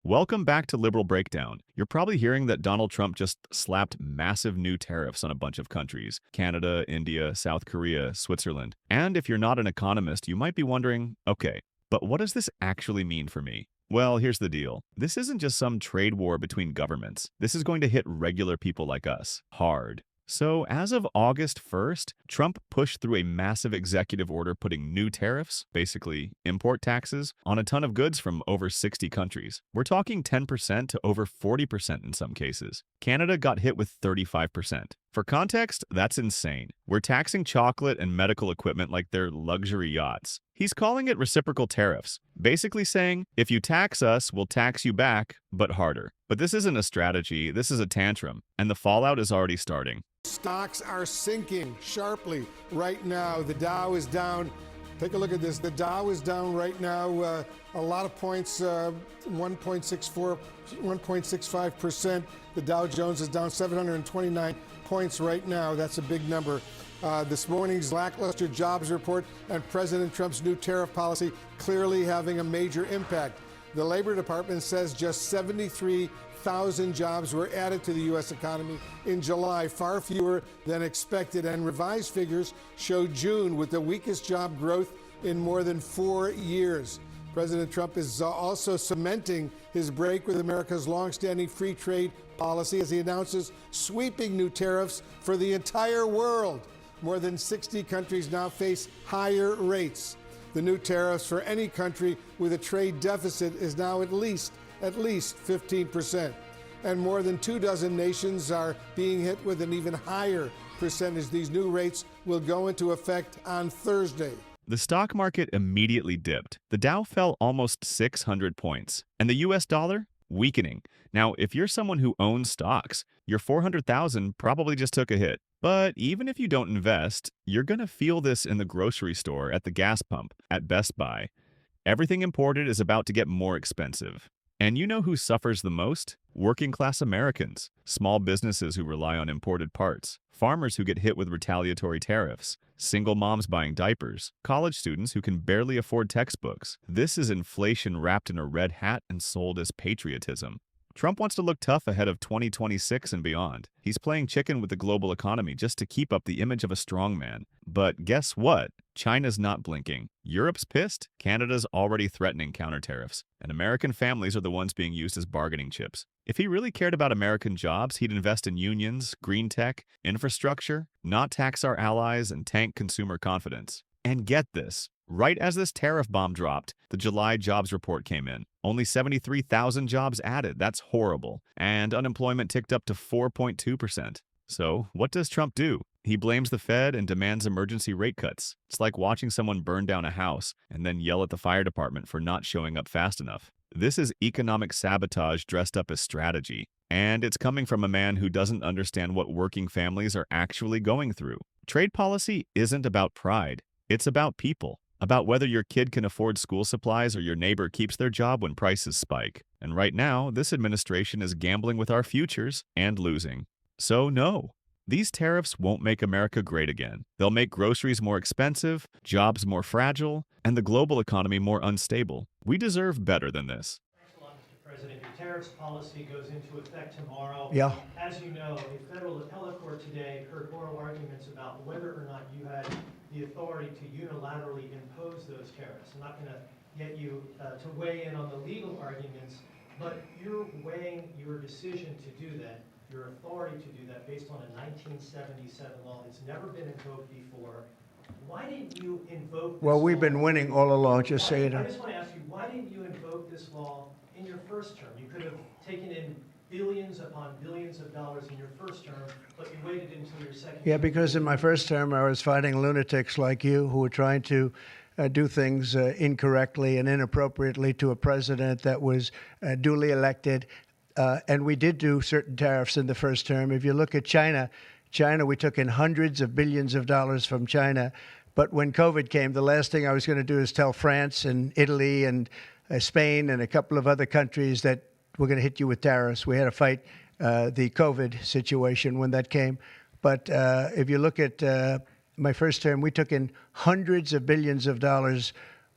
Welcome back to Liberal Breakdown. You're probably hearing that Donald Trump just slapped massive new tariffs on a bunch of countries: Canada, India, South Korea, Switzerland. And if you're not an economist, you might be wondering, okay, but what does this actually mean for me? Well, here's the deal. This isn't just some trade war between governments. This is going to hit regular people like us hard. So, as of August 1st, Trump pushed through a massive executive order putting new tariffs, basically import taxes, on a ton of goods from over 60 countries. We're talking 10% to over 40% in some cases. Canada got hit with 35%. For context, that's insane. We're taxing chocolate and medical equipment like they're luxury yachts. He's calling it reciprocal tariffs, basically saying, if you tax us, we'll tax you back, but harder. But this isn't a strategy, this is a tantrum, and the fallout is already starting. Stocks are sinking sharply right now. The Dow is down. Take a look at this. The Dow is down right now a lot of points, 1.64, 1.65%. The Dow Jones is down 729 points right now. That's a big number. This morning's lackluster jobs report and President Trump's new tariff policy clearly having a major impact. The Labor Department says just 73,000 jobs were added to the U.S. economy in July, far fewer than expected, and revised figures show June with the weakest job growth in more than 4 years. President Trump is also cementing his break with America's longstanding free trade policy as he announces sweeping new tariffs for the entire world. More than 60 countries now face higher rates. The new tariffs for any country with a trade deficit is now at least 15%. And more than 24 nations are being hit with an even higher percentage. These new rates will go into effect on Thursday. The stock market immediately dipped. The Dow fell almost 600 points, and the US dollar weakening. Now, if you're someone who owns stocks, your 400,000 probably just took a hit. But even if you don't invest, you're going to feel this in the grocery store, at the gas pump, at Best Buy. Everything imported is about to get more expensive. And you know who suffers the most? Working class Americans, small businesses who rely on imported parts, farmers who get hit with retaliatory tariffs, single moms buying diapers, college students who can barely afford textbooks. This is inflation wrapped in a red hat and sold as patriotism. Trump wants to look tough ahead of 2026 and beyond. He's playing chicken with the global economy just to keep up the image of a strongman. But guess what? China's not blinking. Europe's pissed. Canada's already threatening counter tariffs. And American families are the ones being used as bargaining chips. If he really cared about American jobs, he'd invest in unions, green tech, infrastructure, not tax our allies, and tank consumer confidence. And get this. Right as this tariff bomb dropped, the July jobs report came in. Only 73,000 jobs added. That's horrible. And unemployment ticked up to 4.2%. So, what does Trump do? He blames the Fed and demands emergency rate cuts. It's like watching someone burn down a house and then yell at the fire department for not showing up fast enough. This is economic sabotage dressed up as strategy. And it's coming from a man who doesn't understand what working families are actually going through. Trade policy isn't about pride. It's about people. About whether your kid can afford school supplies or your neighbor keeps their job when prices spike. And right now, this administration is gambling with our futures and losing. So no, these tariffs won't make America great again. They'll make groceries more expensive, jobs more fragile, and the global economy more unstable. We deserve better than this. Thanks a lot, Mr. President. Your tariffs policy goes into effect tomorrow. Yeah. As you know, a federal appellate court today heard oral arguments about whether or not you had the authority to unilaterally impose those tariffs. I'm not going to get you to weigh in on the legal arguments, but you're weighing your decision to do that, your authority to do that, based on a 1977 law that's never been invoked before. Why didn't you invoke this Well, we've law? been winning all along, just say it. I just want to ask you, why didn't you invoke this law in your first term? You could have taken in billions upon billions of dollars in your first term, but you waited until your second Yeah, term. because in my first term, I was fighting lunatics like you who were trying to do things incorrectly and inappropriately to a president that was duly elected. And we did do certain tariffs in the first term. If you look at China, we took in hundreds of billions of dollars from China. But when COVID came, the last thing I was going to do is tell France and Italy and Spain and a couple of other countries that we're going to hit you with tariffs. We had to fight the COVID situation when that came. But if you look at my first term, we took in hundreds of billions of dollars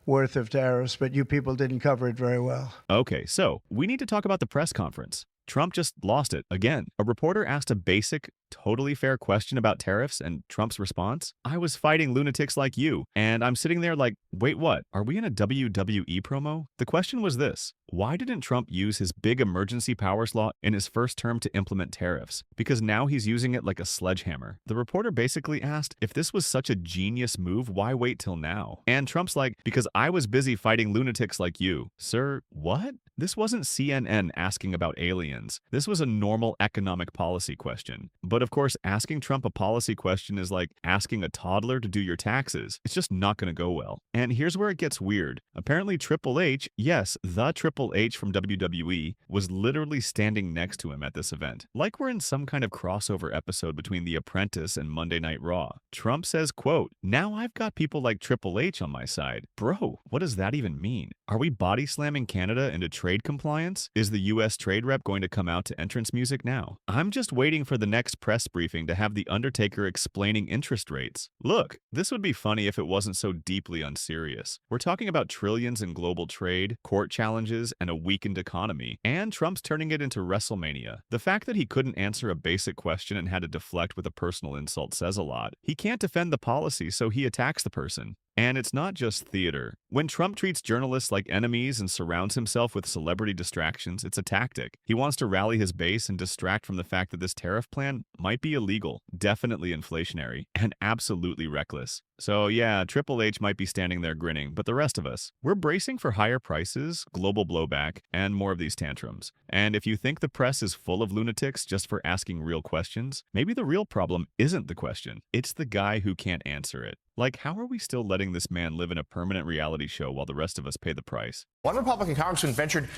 worth of tariffs, but you people didn't cover it very well. Okay, so we need to talk about the press conference. Trump just lost it again. A reporter asked a basic, totally fair question about tariffs, and Trump's response? I was fighting lunatics like you. And I'm sitting there like, wait, what? Are we in a WWE promo? The question was this: why didn't Trump use his big emergency powers law in his first term to implement tariffs? Because now he's using it like a sledgehammer. The reporter basically asked, if this was such a genius move, why wait till now? And Trump's like, because I was busy fighting lunatics like you. Sir, what? This wasn't CNN asking about aliens. This was a normal economic policy question. But of course, asking Trump a policy question is like asking a toddler to do your taxes. It's just not going to go well. And here's where it gets weird. Apparently Triple H, yes, the Triple H from WWE, was literally standing next to him at this event. Like we're in some kind of crossover episode between The Apprentice and Monday Night Raw. Trump says, quote, now I've got people like Triple H on my side. Bro, what does that even mean? Are we body slamming Canada into trade compliance? Is the US trade rep going to come out to entrance music now? I'm just waiting for the next press briefing to have The Undertaker explaining interest rates. Look, this would be funny if it wasn't so deeply unserious. We're talking about trillions in global trade, court challenges, and a weakened economy, and Trump's turning it into WrestleMania. The fact that he couldn't answer a basic question and had to deflect with a personal insult says a lot. He can't defend the policy, so he attacks the person. And it's not just theater. When Trump treats journalists like enemies and surrounds himself with celebrity distractions, it's a tactic. He wants to rally his base and distract from the fact that this tariff plan might be illegal, definitely inflationary, and absolutely reckless. So yeah, Triple H might be standing there grinning, but the rest of us, we're bracing for higher prices, global blowback, and more of these tantrums. And if you think the press is full of lunatics just for asking real questions, maybe the real problem isn't the question. It's the guy who can't answer it. Like, how are we still letting this man live in a permanent reality show while the rest of us pay the price? One Republican congressman ventured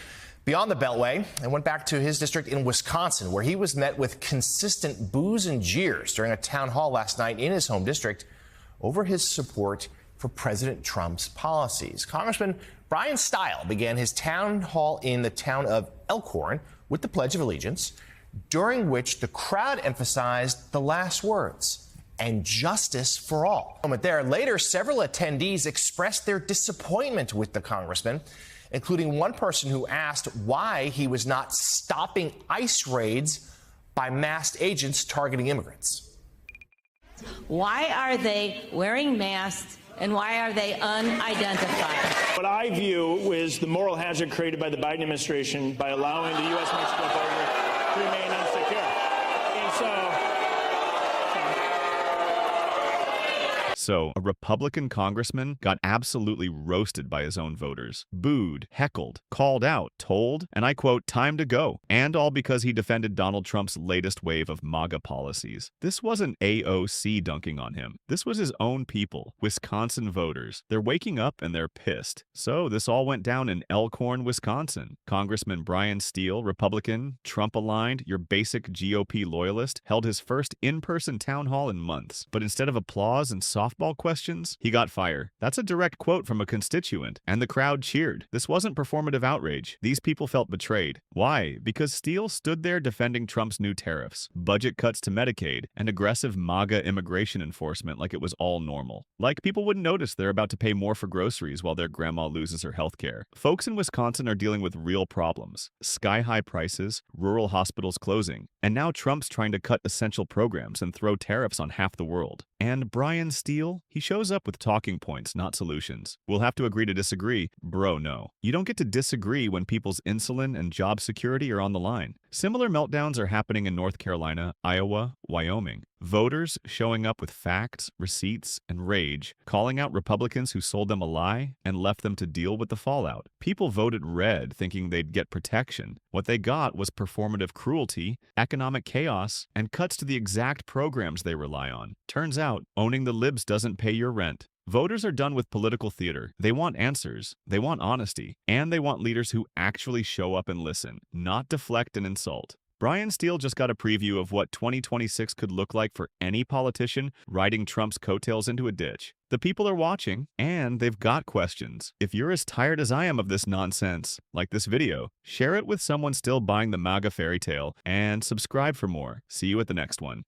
beyond the Beltway and went back to his district in Wisconsin, where he was met with consistent boos and jeers during a town hall last night in his home district over his support for President Trump's policies. Congressman Bryan Steil began his town hall in the town of Elkhorn with the Pledge of Allegiance, during which the crowd emphasized the last words: and justice for all. Later, several attendees expressed their disappointment with the congressman, including one person who asked why he was not stopping ICE raids by masked agents targeting immigrants. Why are they wearing masks and why are they unidentified? What I view is the moral hazard created by the Biden administration by allowing the U.S.-Mexico border to remain unsecure. And So, a Republican congressman got absolutely roasted by his own voters, booed, heckled, called out, told, and I quote, time to go. And all because he defended Donald Trump's latest wave of MAGA policies. This wasn't AOC dunking on him. This was his own people, Wisconsin voters. They're waking up and they're pissed. So, this all went down in Elkhorn, Wisconsin. Congressman Bryan Steil, Republican, Trump-aligned, your basic GOP loyalist, held his first in-person town hall in months. But instead of applause and softball questions, he got fire. That's a direct quote from a constituent, and the crowd cheered. This wasn't performative outrage. These people felt betrayed. Why? Because Steil stood there defending Trump's new tariffs, budget cuts to Medicaid, and aggressive MAGA immigration enforcement like it was all normal. Like people wouldn't notice they're about to pay more for groceries while their grandma loses her health care. Folks in Wisconsin are dealing with real problems. Sky-high prices, rural hospitals closing, and now Trump's trying to cut essential programs and throw tariffs on half the world. And Bryan Steil, he shows up with talking points, not solutions. We'll have to agree to disagree. Bro, no. You don't get to disagree when people's insulin and job security are on the line. Similar meltdowns are happening in North Carolina, Iowa, Wyoming. Voters showing up with facts, receipts, and rage, calling out Republicans who sold them a lie and left them to deal with the fallout. People voted red thinking they'd get protection. What they got was performative cruelty, economic chaos, and cuts to the exact programs they rely on. Turns out, owning the libs doesn't pay your rent. Voters are done with political theater. They want answers, they want honesty, and they want leaders who actually show up and listen, not deflect and insult. Bryan Steil just got a preview of what 2026 could look like for any politician riding Trump's coattails into a ditch. The people are watching, and they've got questions. If you're as tired as I am of this nonsense, like this video, share it with someone still buying the MAGA fairy tale, and subscribe for more. See you at the next one.